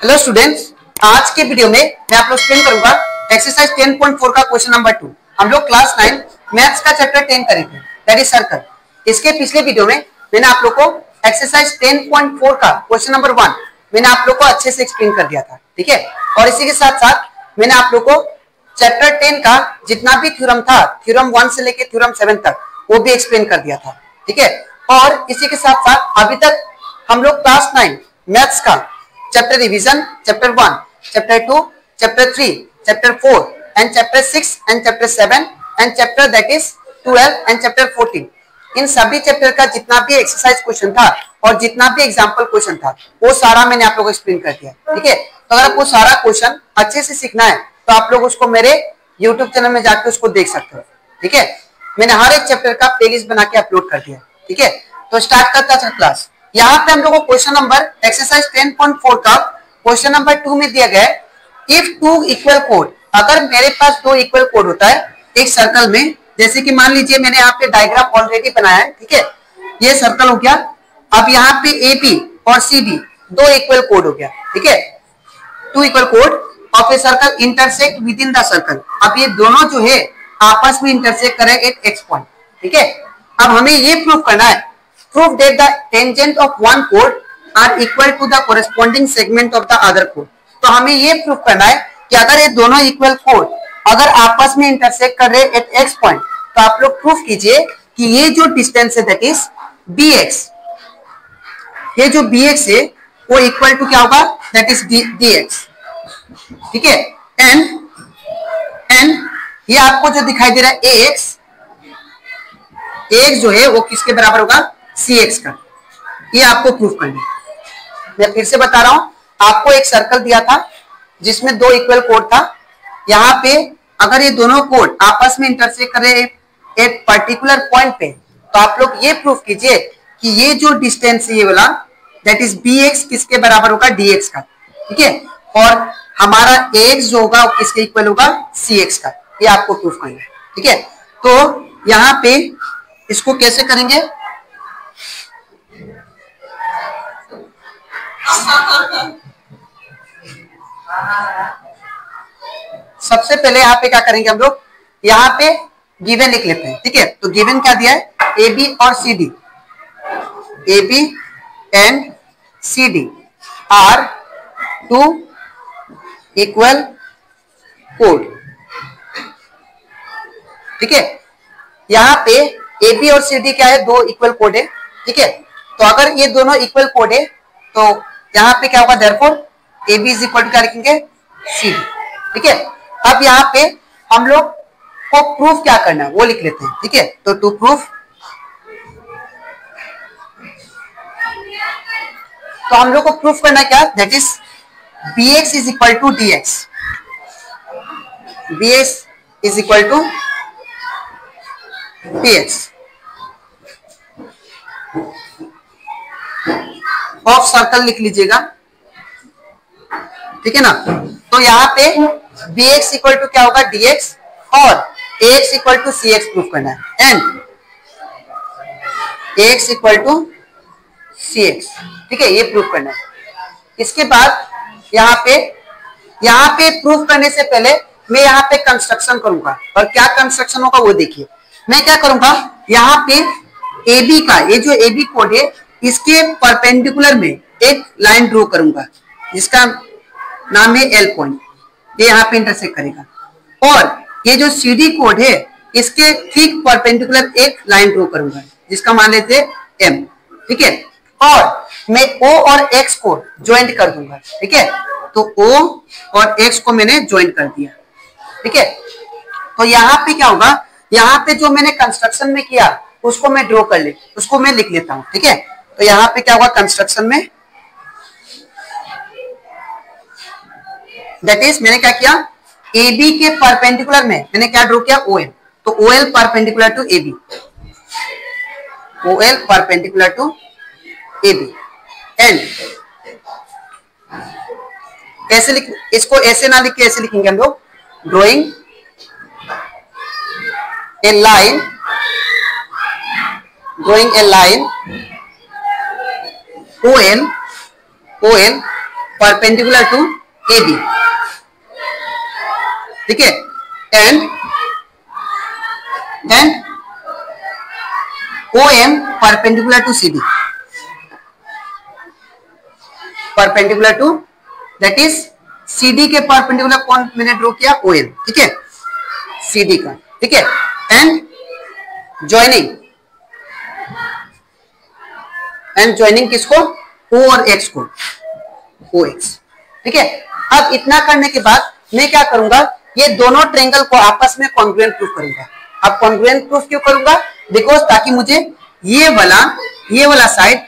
Hello students, आज के video में मैं आप लोग एक्सप्लेन करूंगा एक्सरसाइज 10.4 का क्वेश्चन नंबर 2। हम लोग क्लास 9 मैथ्स का चैप्टर 10 करेंगे, दैट इज सर्कल। इसके पिछले वीडियो में मैंने आप लोग को एक्सरसाइज 10.4 का क्वेश्चन नंबर 1 मैंने आप लोग को अच्छे से एक्सप्लेन कर दिया था, ठीक है। और इसी के साथ साथ मैंने आप लोग को चैप्टर 10 का जितना भी थ्योरम था, थ्योरम 1 से लेकर थ्योरम 7 तक, वो भी एक्सप्लेन कर दिया था, ठीक है। और इसी के साथ साथ अभी तक हम लोग क्लास 9 मैथ्स का chapter revision, chapter 1, chapter 2, chapter 3, chapter 4 and chapter 6 and chapter 7 and chapter that is 12 and chapter 14, इन सभी चैप्टर का जितना भी एक्सरसाइज क्वेश्चन था और जितना भी एग्जांपल क्वेश्चन था वो सारा मैंने आप लोगों को एक्सप्लेन कर दिया, ठीक है। तो अगर आपको सारा क्वेश्चन अच्छे से सीखना है तो आप लोग उसको मेरे YouTube चैनल में जाकर उसको देख सकते हो, ठीक है। मैंने हर एक चैप्टर का प्लेलिस्ट बना के अपलोड कर दिया, ठीक है। तो स्टार्ट करता था क्लास। यहाँ पे हम लोग को क्वेश्चन नंबर एक्सरसाइज 10.4 का क्वेश्चन नंबर 2 में दिया गया है, इफ टू इक्वल कोड, अगर मेरे पास दो इक्वल कोड होता है एक सर्कल में, जैसे कि मान लीजिए मैंने यहाँ पे डायग्राम ऑलरेडी बनाया है, ठीक है। ये सर्कल हो गया। अब यहाँ पे AB और CD दो इक्वल कोड हो गया, ठीक है। टू इक्वल कोड of a circle intersect within the circle. अब ये दोनों जो है आपस में इंटरसेक्ट करे एट एक्स पॉइंट, ठीक है। अब हमें ये प्रूव करना है, prove that the tangent of one chord are equal to the corresponding segment of the other chord। तो हमें ये प्रूव करना है कि अगर ये दोनों इक्वल कोड अगर आपस में इंटरसेक्ट कर रहे एट एक्स पॉइंट, तो आप लोग प्रूफ कीजिए कि ये जो डिस्टेंस है दैट इज bx, ये जो bx है वो इक्वल टू क्या होगा, दैट इज dx, ठीक है। एंड ये आपको जो दिखाई दे रहा है ax जो है वो किसके बराबर होगा, cx का। ये आपको प्रूफ करना है। मैं फिर से बता रहा हूं, आपको एक सर्कल दिया था जिसमें दो इक्वल कोड था। यहाँ पे अगर ये दोनों कोड आपस में इंटरसेक्ट करे एक पर्टिकुलर पॉइंट पे, तो आप लोग ये प्रूफ कीजिए कि ये जो डिस्टेंस है ये वाला दैट इज bx किसके बराबर होगा, dx का, ठीक है। और हमारा ax जो होगा वो किसके इक्वल होगा, cx का। ये आपको प्रूफ करना है, ठीक है। तो यहाँ पे इसको कैसे करेंगे, सबसे पहले यहाँ पे क्या करेंगे हम लोग, यहाँ पे गिवन लिख लेते हैं, ठीक है। तो गिवन क्या दिया है, AB और CD, AB and CD are two equal कोड, ठीक है। यहाँ पे AB और CD क्या है, दो इक्वल कोड है, ठीक है। तो अगर ये दोनों इक्वल कोड है तो यहाँ पे क्या होगा, therefore AB is equal to क्या लिखेंगे, CD, ठीक है। अब यहाँ पे हम लोग को प्रूफ क्या करना है वो लिख लेते हैं, ठीक है। तो टू प्रूफ, तो हम लोग को प्रूफ करना क्या, that is bx is equal to dx, bx is equal to dx of circle लिख लीजिएगा, ठीक है ना। तो यहाँ पे bx इक्वल टू क्या होगा, dx, और ax equal to cx proof करना है, and ax equal to cx, ठीक है। ये प्रूफ करना है। इसके बाद यहाँ पे प्रूफ करने से पहले मैं यहाँ पे कंस्ट्रक्शन करूंगा, और क्या कंस्ट्रक्शन होगा वो देखिए। मैं क्या करूंगा, यहाँ पे AB का ये जो AB कोड है इसके परपेंडिकुलर में एक लाइन ड्रॉ करूंगा जिसका नाम है L पॉइंट, ये यहाँ पे इंटरसेक्ट करेगा। और ये जो CD कोड है इसके ठीक परपेंडिकुलर एक लाइन ड्रॉ करूंगा जिसका मान लेते हैं M, ठीक है। और मैं O और X को ज्वाइंट कर दूंगा, ठीक है। तो O और X को मैंने ज्वाइंट कर दिया, ठीक है। तो यहाँ पे क्या होगा, यहाँ पे जो मैंने कंस्ट्रक्शन में किया उसको मैं ड्रॉ कर ले, उसको मैं लिख लेता हूँ, ठीक है। तो यहाँ पे क्या होगा, कंस्ट्रक्शन में दैट इज मैंने क्या किया, AB के परपेंडिकुलर में मैंने क्या ड्रॉ किया, OL। तो OL perpendicular to AB, OL perpendicular to AB, and ऐसे लिख, इसको ऐसे ना लिख के ऐसे लिखेंगे हम लोग, drawing a line, drawing a line OL perpendicular to A B, ठीक है, and O M perpendicular to C D, perpendicular to that is C D के परपेंडिकुलर कौन मैंने ड्रॉ किया, ओ एम, ठीक है, सी डी का, ठीक है, एंड ज्वाइनिंग किसको, ओ और एक्स को, ओ एक्स, ठीक है। अब इतना करने के बाद मैं क्या करूंगा, ये दोनों ट्रायंगल को आपस में कॉन्ग्रुएंट प्रूफ करूंगा। अब कॉन्ग्रुएंट प्रूफ क्यों करूंगा, बिकॉज ताकि मुझे ये वाला साइड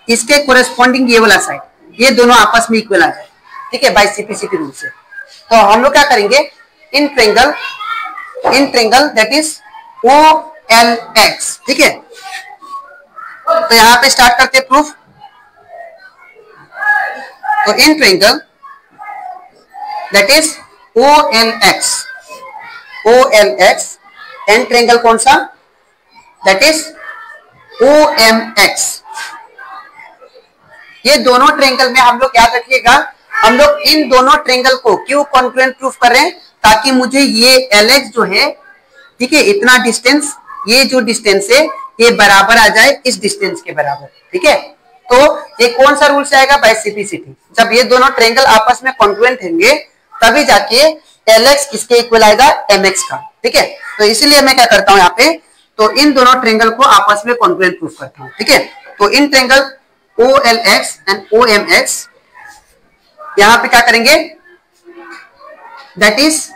इसके कोरेस्पॉन्डिंग ये वाला साइड, ये दोनों आपस में इक्वल आ जाए, ठीक है, बाय सीपीसीटी रूल से। तो हम लोग क्या करेंगे, in triangle that is O L X, ठीक है। तो यहां पे स्टार्ट करते हैं प्रूफ। तो in triangle that is O L X and triangle कौन सा, that is O M X. ये दोनों ट्रायंगल में हम लोग याद रखिएगा, हम लोग इन दोनों ट्रायंगल को क्यों कॉन्ग्रुएंट प्रूफ कर रहे हैं, ताकि मुझे ये एल एक्स जो है, ठीक है, इतना डिस्टेंस, ये जो डिस्टेंस है ये बराबर आ जाए इस डिस्टेंस के बराबर, ठीक है। तो ये कौन सा रूल से आएगा, बाय सीपीसीटी। जब ये दोनों ट्रायंगल आपस में कॉन्ग्रुएंट होंगे तभी जाके एल एक्स किसके इक्वल आएगा, एम एक्स का, ठीक है। तो इसीलिए मैं क्या करता हूं यहाँ पे, तो इन दोनों ट्रायंगल को आपस में कॉन्ग्रुएंट प्रूफ करता हूं, ठीक है। तो in triangle O L X and O M X, यहां पे क्या करेंगे, दैट इज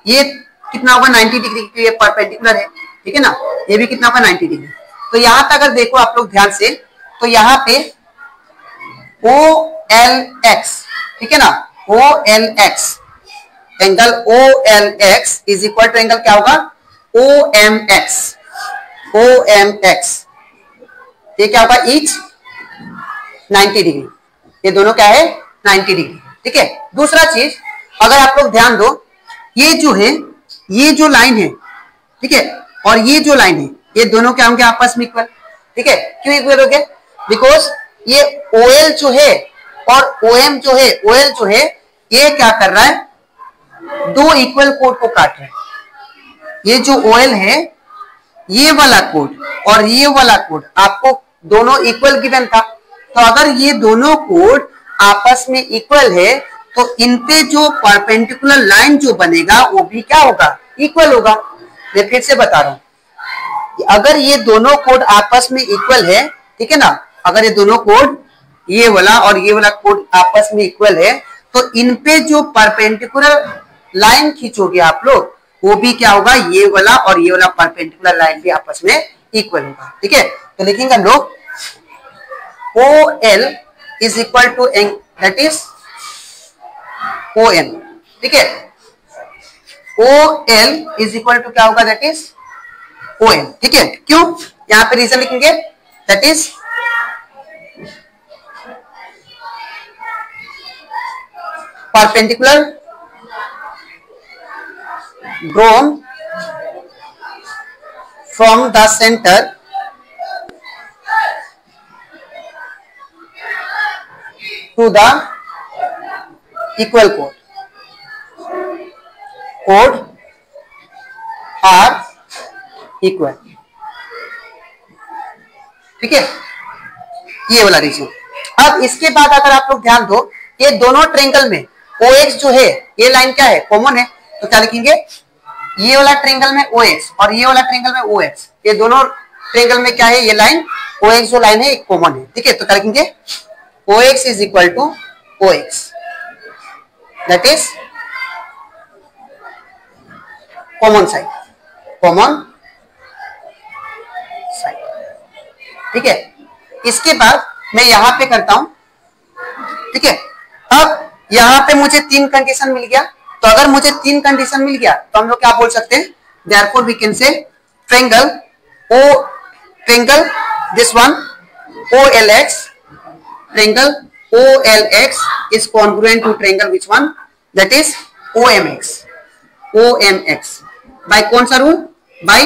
ये कितना होगा 90 डिग्री, ये परपेंडिकुलर है, ठीक है ना, ये भी कितना होगा 90 डिग्री। तो यहां पे अगर देखो आप लोग ध्यान से, तो यहाँ पे ओ एल एक्स, ठीक है ना, O L X, angle O L X is equal to angle क्या होगा, O M X, O M X, ये क्या होगा, ईच 90 डिग्री, ये दोनों क्या है 90 डिग्री, ठीक है। दूसरा चीज, अगर आप लोग ध्यान दो, ये जो है, ये जो लाइन है, ठीक है, और ये जो लाइन है, ये दोनों क्या होंगे आपस में इक्वल, ठीक है। क्यों इक्वल हो गए, बिकॉज ये OL जो है और OM जो है, ये क्या कर रहा है, दो इक्वल कोड को काट रहा है। ये जो OL है, ये वाला कोड और ये वाला कोड आपको दोनों इक्वल गिवन था, तो अगर ये दोनों कोड आपस में इक्वल है तो इनपे जो परपेंडिकुलर लाइन जो बनेगा वो भी क्या होगा, इक्वल होगा। मैं फिर से बता रहा हूं, अगर ये दोनों कोड आपस में इक्वल है, ठीक है ना, अगर ये दोनों कोड, ये वाला और ये वाला कोड आपस में इक्वल है, तो इनपे जो परपेंडिकुलर लाइन खींचोगे आप लोग, वो भी क्या होगा, ये वाला और ये वाला परपेंडिकुलर लाइन भी आपस में इक्वल होगा, ठीक है। तो लिखेंगे हम लोग O L is equal to that is O N, ठीक है। O L is equal to क्या होगा, दैट इज ओ एन, ठीक है। क्यों, यहां पे रीजन लिखेंगे, that is perpendicular drawn from the center to the equal chord are equal, ठीक है, ये वाला रीजन। अब इसके बाद अगर आप लोग ध्यान दो, ये दोनों ट्रायंगल में OX जो है, ये लाइन क्या है, कॉमन है, तो क्या लिखेंगे, ये वाला ट्रायंगल में OX और ये वाला ट्रायंगल में OX, ये दोनों ट्रायंगल में क्या है, ये लाइन OX जो लाइन है एक कॉमन है, ठीक है। तो क्या लिखेंगे, OX is equal to OX, that is common side, ठीक है। इसके बाद मैं यहां पे करता हूं, ठीक है। अब यहां पे मुझे 3 कंडीशन मिल गया, तो अगर मुझे 3 कंडीशन मिल गया तो हम लोग क्या बोल सकते हैं, therefore we can say triangle this one OLX, triangle OLX is congruent to triangle which one, that is OMX by कौन सा रूल, बाय,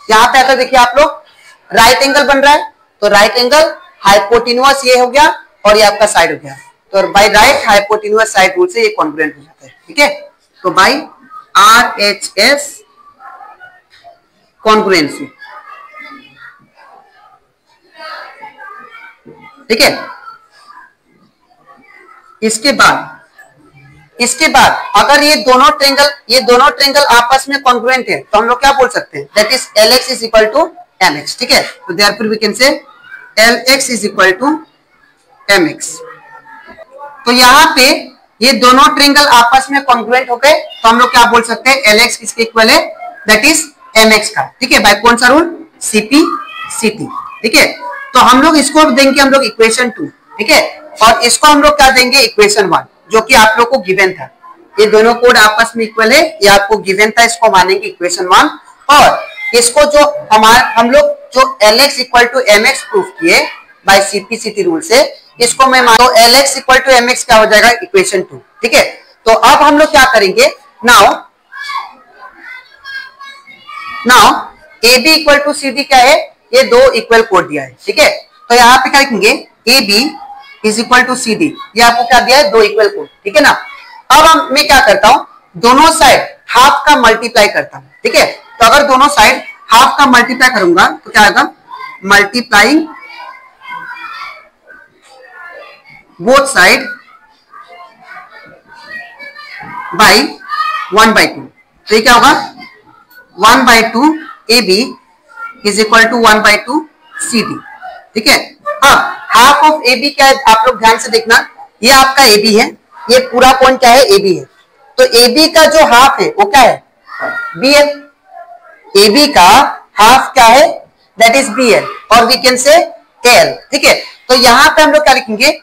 यहां पे अगर देखिए आप लोग, राइट एंगल बन रहा है, तो राइट एंगल हाइपोटेन्यूअस ये हो गया और ये आपका साइड हो गया, तो by right hypotenuse side rule से ये कॉन्ग्रुएंट हो जाता है। ठीक है, तो बाय RHS कॉन्ग्रुएंसी। ठीक है, इसके बाद अगर ये दोनों ट्रेंगल आपस में कॉन्ग्रुएंट है तो हम लोग क्या बोल सकते हैं, that is LX is equal to MX। ठीक है, तो therefore we can say LX is equal to MX। तो यहाँ पे ये दोनों ट्रेंगल आपस में कॉन्ग्रुएंट हो गए तो हम लोग क्या बोल सकते हैं, LX किसके इक्वल है, दैट इज MX का। ठीक है, बाय कौन सा रूल, CP/CT। ठीक है, तो हम लोग इसको देंगे हम लोग इक्वेशन 2। ठीक है, और इसको हम लोग क्या देंगे, इक्वेशन 1, जो कि आप लोग को गिवन था। ये दोनों कोड आपस में इक्वल है, ये आपको गिवन था, इसको मानेंगे इक्वेशन 1। और इसको जो हम लोग जो LX equal to MX proof किए बाय CP/CT रूल से, इसको मैं तो LX इक्वल टू MX क्या हो जाएगा, इक्वेशन 2। ठीक है, तो अब हम लोग क्या करेंगे, now AB equal to CD क्या है, ये दो इक्वल कोड दिया है। ठीक है, तो यहाँ पे क्या लिखेंगे, AB is equal to CD, ये आपको क्या दिया है, दो इक्वल कोड। ठीक है ना, अब मैं क्या करता हूं, दोनों साइड हाफ का मल्टीप्लाई करता हूं। ठीक है, तो अगर दोनों साइड हाफ का मल्टीप्लाई करूंगा तो क्या आएगा, मल्टीप्लाइंग बोथ साइड बाई 1/2। तो ये क्या होगा, 1/2 AB is equal to 1/2 CD। ठीक है, अब हाफ ऑफ AB क्या है, आप लोग ध्यान से देखना, ये आपका AB है, ये पूरा पॉइंट क्या है, AB है। तो AB का जो हाफ है वो क्या है, BL। AB का हाफ क्या है, दैट इज BL, और वी कैन से AL। ठीक है, तो यहां पे हम लोग क्या लिखेंगे,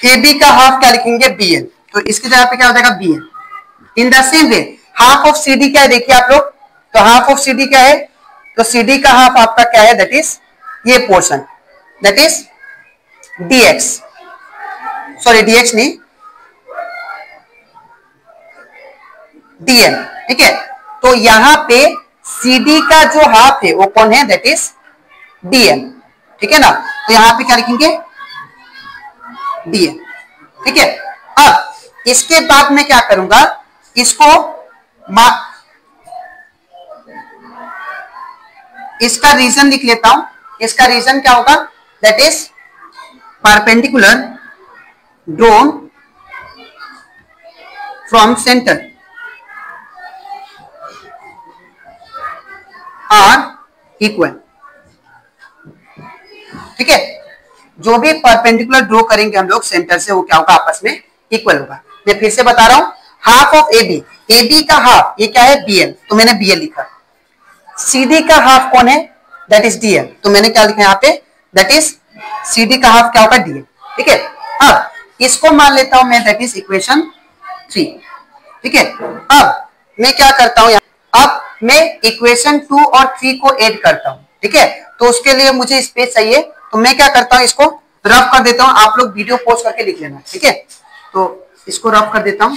AB का हाफ क्या लिखेंगे, BL, तो इसकी जगह पे क्या हो जाएगा, BL। In the same way half of CD क्या है, देखिए आप लोग, तो हाफ ऑफ CD क्या है, तो CD का हाफ आपका क्या है, दैट इज ये portion, that is DX, sorry DX नहीं, DL। ठीक है, तो यहां पे CD का जो हाफ है वो कौन है, दैट इज DL। ठीक है ना, तो यहां पे क्या लिखेंगे, DL। ठीक है, अब इसके बाद मैं क्या करूंगा, इसको इसका रीजन लिख लेता हूं। इसका रीजन क्या होगा, that is perpendicular drawn from centre are equal. ठीक है, जो भी परपेंडिकुलर ड्रॉ करेंगे हम लोग सेंटर से, वो क्या होगा, आपस में इक्वल होगा। मैं फिर से बता रहा हूं, हाफ ऑफ AB का हाफ ये क्या है, BL, तो मैंने BL लिखा। CD का हाफ कौन है, दैट इज DL, तो मैंने क्या लिखा यहाँ पे, दैट इज CD का हाफ क्या होगा, DL। ठीक है, अब इसको मान लेता हूं मैं, दैट इज इक्वेशन 3। ठीक है, अब मैं क्या करता हूं, अब मैं इक्वेशन 2 और 3 को ऐड करता हूं। ठीक है, तो उसके लिए मुझे स्पेस चाहिए, तो मैं क्या करता हूं, इसको रफ कर देता हूं, आप लोग वीडियो पॉज करके लिख लेना। ठीक है, तो इसको रफ कर देता हूं।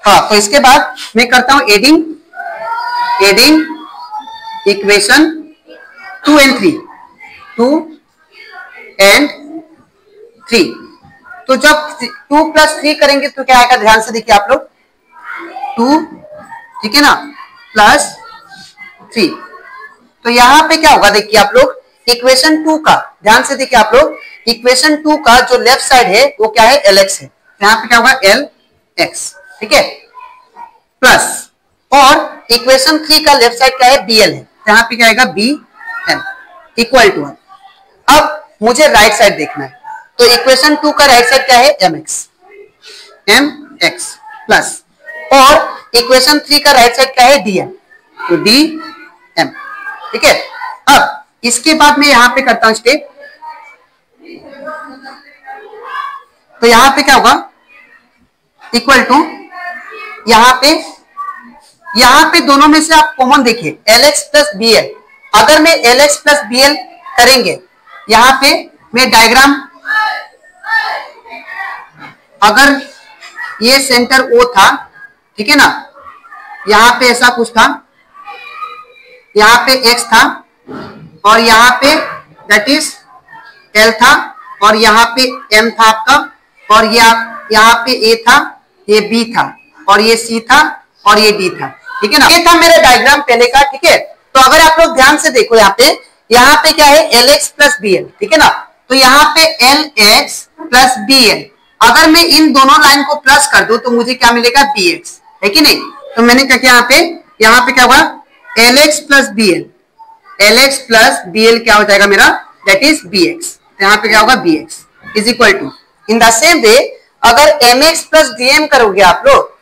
हाँ, तो इसके बाद मैं करता हूं एडिंग इक्वेशन 2 and 3। तो जब 2 + 3 करेंगे तो क्या आएगा, ध्यान से देखिए आप लोग, 2, ठीक है ना, प्लस 3। तो यहां पे क्या होगा, देखिए आप लोग, इक्वेशन 2 का ध्यान से देखिए आप लोग, इक्वेशन 2 का जो लेफ्ट साइड है वो क्या है, LX है, यहां पे क्या होगा, LX। ठीक है, प्लस, और इक्वेशन 3 का लेफ्ट साइड क्या है, BL है, यहां पे क्या आएगा, BL इक्वल टू। अब मुझे राइट साइड देखना है, तो इक्वेशन 2 का राइट साइड क्या है, MX प्लस, और इक्वेशन 3 का राइट साइड क्या है, DL, तो DM। ठीक है, अब इसके बाद मैं यहां पे करता हूं स्टेप, तो यहां पे क्या होगा, इक्वल टू, यहां पे दोनों में से आप कॉमन देखिए, LX प्लस BL। अगर मैं LX प्लस BL करेंगे यहाँ पे मैं डायग्राम, अगर ये सेंटर O था, ठीक है ना, यहाँ पे ऐसा कुछ था, यहाँ पे X था और यहाँ पे दैट इज L था और यहाँ पे M था आपका, और यहाँ पे A था, ये B था और ये C था और ये D था, ठीक है ना। ये था मेरा डायग्राम पहले का, ठीक है। तो अगर आप लोग ध्यान से देखो यहाँ पे क्या है, LX प्लस BL, ठीक है ना। तो यहाँ पे LX प्लस BL, अगर मैं इन दोनों लाइन को प्लस कर दूं तो मुझे क्या मिलेगा, BX, है कि नहीं। तो मैंने क्या किया, यहाँ पे क्या हुआ, LX plus BL, LX plus BL क्या हो जाएगा मेरा, दैट इज BX। तो यहाँ पे क्या होगा, BX is equal to, in the same way अगर MX प्लस DM करोगे आप लोग,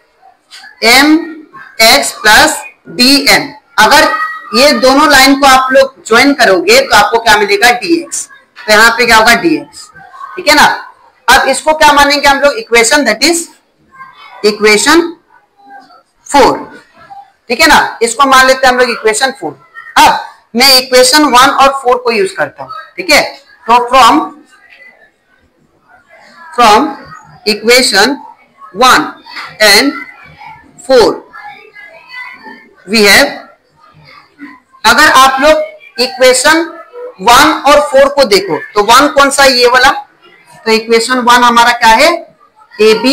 MX प्लस DM, अगर ये दोनों लाइन को आप लोग ज्वाइन करोगे तो आपको क्या मिलेगा, DX। तो यहाँ पे क्या होगा, DX, ठीक है ना। अब इसको क्या मानेंगे हम लोग, इक्वेशन, दैट इज इक्वेशन 4, ठीक है ना। इसको मान लेते हैं हम लोग इक्वेशन 4। अब मैं इक्वेशन 1 और 4 को यूज करता हूं, ठीक है। तो from equation 1 and 4 we have, अगर आप लोग इक्वेशन 1 और 4 को देखो तो 1 कौन सा, ये वाला। तो इक्वेशन 1 हमारा क्या है, AB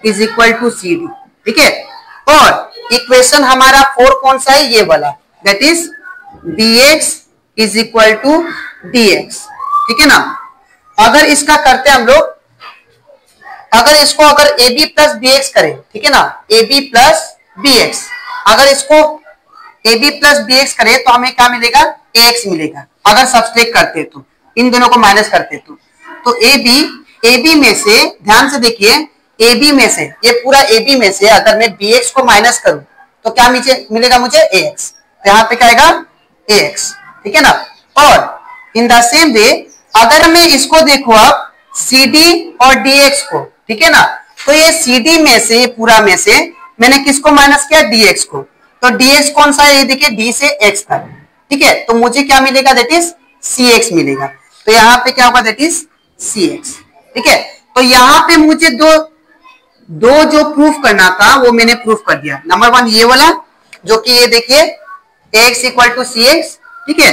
is equal to CD, ठीक है। और इक्वेशन हमारा 4 कौन सा है, ये वाला, that is BX is equal to DX, ठीक है ना। अगर इसका करते हम लोग, अगर इसको AB प्लस BX करें, ठीक है ना, AB प्लस BX, अगर इसको AB प्लस BX करें तो हमें क्या मिलेगा, AX मिलेगा। अगर सब्सट्रैक्ट करते तो, इन दोनों को माइनस करते तो AB में से, ध्यान से देखिए, AB में से, ये पूरा AB में से अगर मैं BX को माइनस करूं तो क्या मिलेगा मुझे, AX। तो यहाँ पे क्या आएगा, AX, ठीक है ना। और इन द सेम वे अगर मैं इसको देखो अब CD और DX को, ठीक है ना, तो ये CD में से, ये पूरा में से मैंने किसको माइनस किया, DX को। तो DX कौन सा है, ये देखिए D से X था, ठीक है। तो मुझे क्या मिलेगा, दैट इज CX मिलेगा। तो यहाँ पे क्या होगा, दैट इज CX, ठीक है। तो यहाँ पे मुझे दो जो प्रूफ करना था वो मैंने प्रूफ कर दिया। नंबर 1 ये वाला, जो कि ये देखिए AX इक्वल टू CX, ठीक है।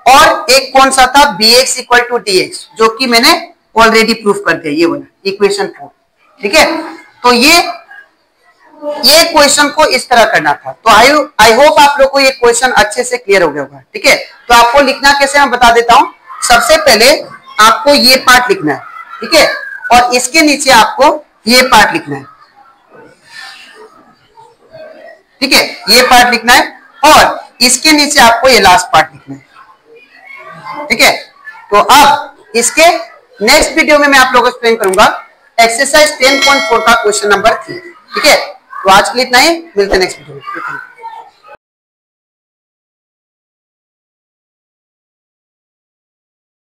और एक कौन सा था, BX इक्वल टू DX, जो कि मैंने ऑलरेडी प्रूफ कर दिया, ये वाला इक्वेशन 4, ठीक है। तो ये क्वेश्चन को इस तरह करना था। तो आई होप आप लोग को ये क्वेश्चन अच्छे से क्लियर हो गया होगा, ठीक है। तो आपको लिखना कैसे, मैं बता देता हूं। सबसे पहले आपको ये पार्ट लिखना है, ठीक है, और इसके नीचे आपको ये पार्ट लिखना है, ठीक है, ये पार्ट लिखना है, और इसके नीचे आपको ये लास्ट पार्ट लिखना है, ठीक है। तो अब इसके नेक्स्ट वीडियो में मैं आप लोगों को एक्सप्लेन करूंगा एक्सरसाइज 10.4 का क्वेश्चन नंबर 3, ठीक है। तो आज के लिए इतना ही, मिलते हैं नेक्स्ट वीडियो में।